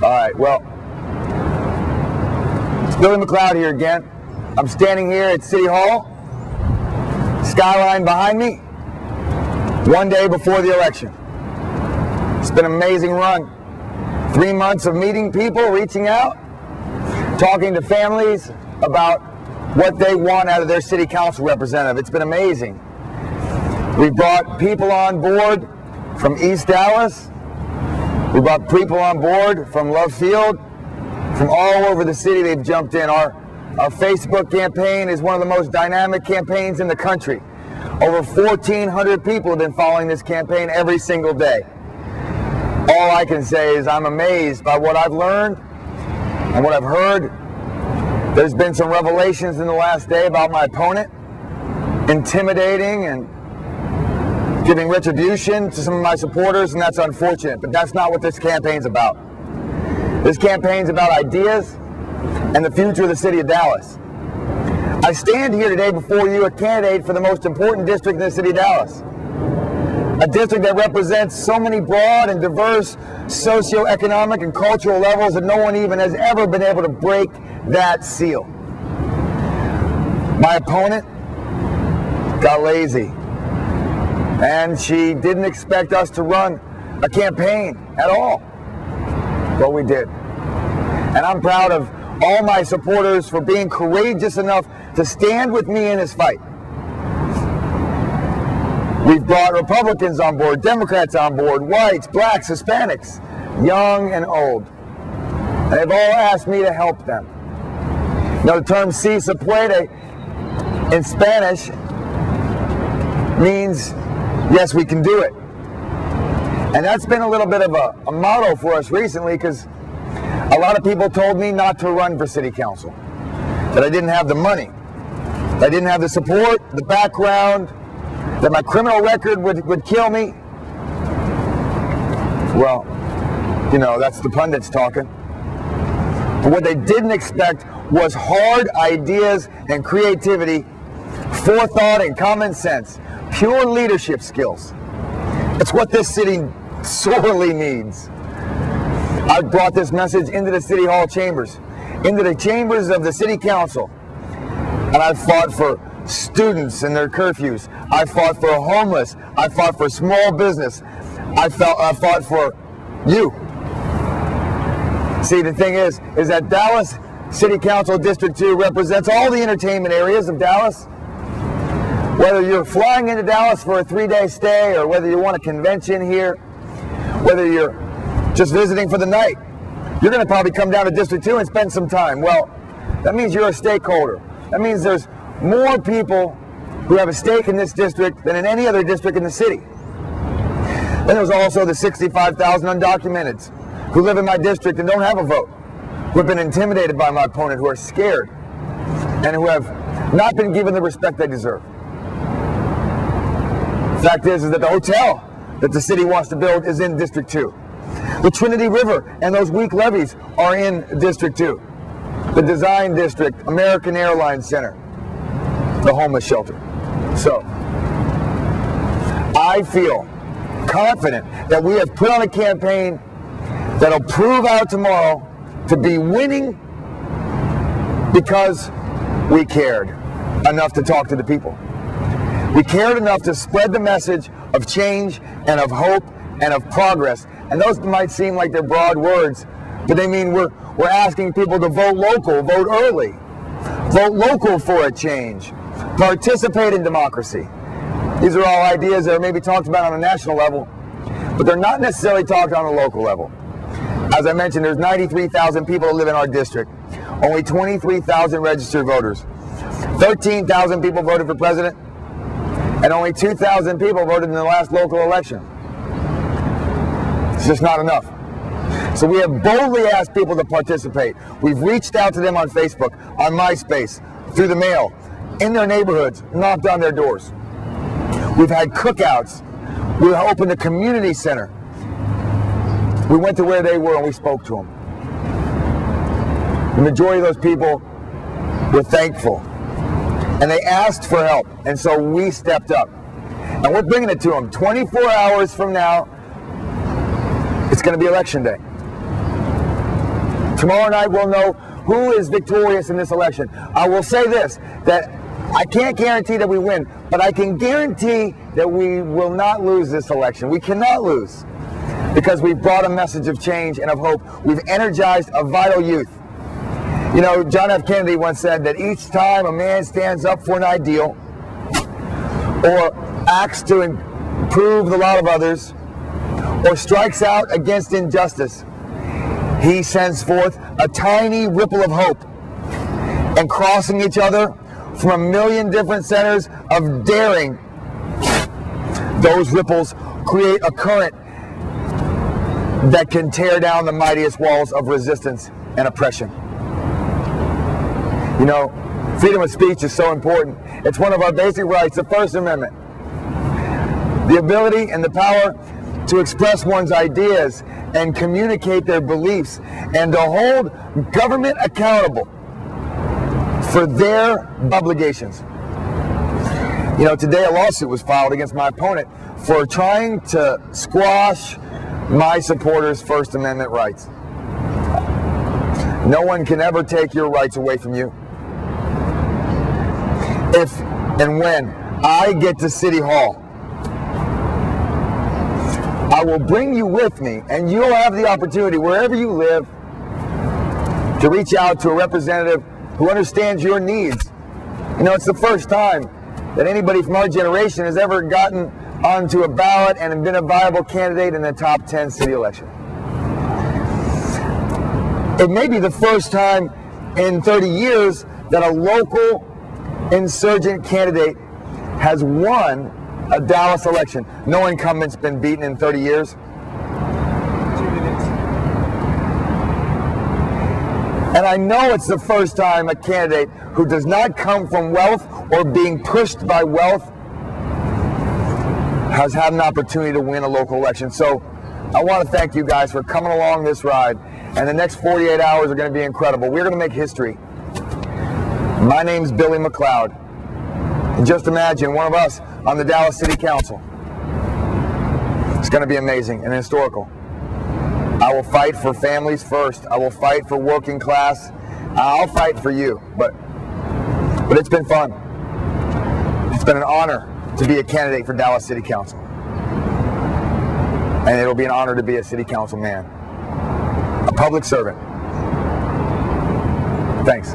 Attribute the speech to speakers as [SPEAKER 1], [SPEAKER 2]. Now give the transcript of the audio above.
[SPEAKER 1] All right, well, it's Billy MacLeod here again. I'm standing here at City Hall, skyline behind me, one day before the election. It's been an amazing run. 3 months of meeting people, reaching out, talking to families about what they want out of their city council representative. It's been amazing. We brought people on board from East Dallas. We brought people on board from Love Field, from all over the city. They've jumped in. Our Facebook campaign is one of the most dynamic campaigns in the country. Over 1,400 people have been following this campaign every single day. All I can say is I'm amazed by what I've learned and what I've heard. There's been some revelations in the last day about my opponent, intimidating and giving retribution to some of my supporters, and that's unfortunate, but that's not what this campaign's about. This campaign's about ideas and the future of the city of Dallas. I stand here today before you, a candidate for the most important district in the city of Dallas. A district that represents so many broad and diverse socioeconomic and cultural levels that no one even has ever been able to break that seal. My opponent got lazy, and she didn't expect us to run a campaign at all. But we did. And I'm proud of all my supporters for being courageous enough to stand with me in this fight. We've brought Republicans on board, Democrats on board, whites, blacks, Hispanics, young and old. And they've all asked me to help them. Now, the term "si se puede" in Spanish means yes, we can do it. And that's been a little bit of a motto for us recently, because a lot of people told me not to run for city council, that I didn't have the money, that I didn't have the support, the background, that my criminal record would kill me. Well, you know, that's the pundits talking. But what they didn't expect was hard ideas and creativity, forethought and common sense, pure leadership skills. It's what this city sorely needs. I've brought this message into the City Hall chambers, into the chambers of the City Council, and I've fought for students and their curfews. I fought for homeless. I fought for small business. I fought for you. See, the thing is that Dallas City Council District 2 represents all the entertainment areas of Dallas. Whether you're flying into Dallas for a 3-day stay, or whether you want a convention here, whether you're just visiting for the night, you're going to probably come down to District 2 and spend some time. Well, that means you're a stakeholder. That means there's more people who have a stake in this district than in any other district in the city. Then there's also the 65,000 undocumenteds who live in my district and don't have a vote, who have been intimidated by my opponent, who are scared, and who have not been given the respect they deserve. The fact is that the hotel that the city wants to build is in District 2. The Trinity River and those weak levees are in District 2. The Design District, American Airlines Center, the homeless shelter. So, I feel confident that we have put on a campaign that'll prove out tomorrow to be winning because we cared enough to talk to the people. We cared enough to spread the message of change and of hope and of progress. And those might seem like they're broad words, but they mean we're asking people to vote local, vote early, vote local for a change, participate in democracy. These are all ideas that are maybe talked about on a national level, but they're not necessarily talked on a local level. As I mentioned, there's 93,000 people who live in our district, only 23,000 registered voters. 13,000 people voted for president, and only 2,000 people voted in the last local election. It's just not enough. So we have boldly asked people to participate. We've reached out to them on Facebook, on MySpace, through the mail, in their neighborhoods, knocked on their doors. We've had cookouts. We opened a community center. We went to where they were and we spoke to them. The majority of those people were thankful, and they asked for help, and so we stepped up. And we're bringing it to them. 24 hours from now, it's going to be election day. Tomorrow night we'll know who is victorious in this election. I will say this, that I can't guarantee that we win, but I can guarantee that we will not lose this election. We cannot lose, because we've brought a message of change and of hope. We've energized a vital youth. You know, John F. Kennedy once said that each time a man stands up for an ideal or acts to improve the lot of others or strikes out against injustice, he sends forth a tiny ripple of hope, and crossing each other from a million different centers of daring, those ripples create a current that can tear down the mightiest walls of resistance and oppression. You know, freedom of speech is so important. It's one of our basic rights, the First Amendment. The ability and the power to express one's ideas and communicate their beliefs, and to hold government accountable for their obligations. You know, today a lawsuit was filed against my opponent for trying to squash my supporters' First Amendment rights. No one can ever take your rights away from you. If and when I get to City Hall, I will bring you with me, and you'll have the opportunity, wherever you live, to reach out to a representative who understands your needs. You know, it's the first time that anybody from our generation has ever gotten onto a ballot and been a viable candidate in the top 10 city election. It may be the first time in 30 years that a local insurgent candidate has won a Dallas election. No incumbent's been beaten in 30 years. And I know it's the first time a candidate who does not come from wealth or being pushed by wealth has had an opportunity to win a local election. So I want to thank you guys for coming along this ride. And the next 48 hours are going to be incredible. We're going to make history. My name's Billy MacLeod. And just imagine one of us on the Dallas City Council. It's going to be amazing and historical. I will fight for families first. I will fight for working class. I'll fight for you. But it's been fun. It's been an honor to be a candidate for Dallas City Council. And it'll be an honor to be a city council man. A public servant. Thanks.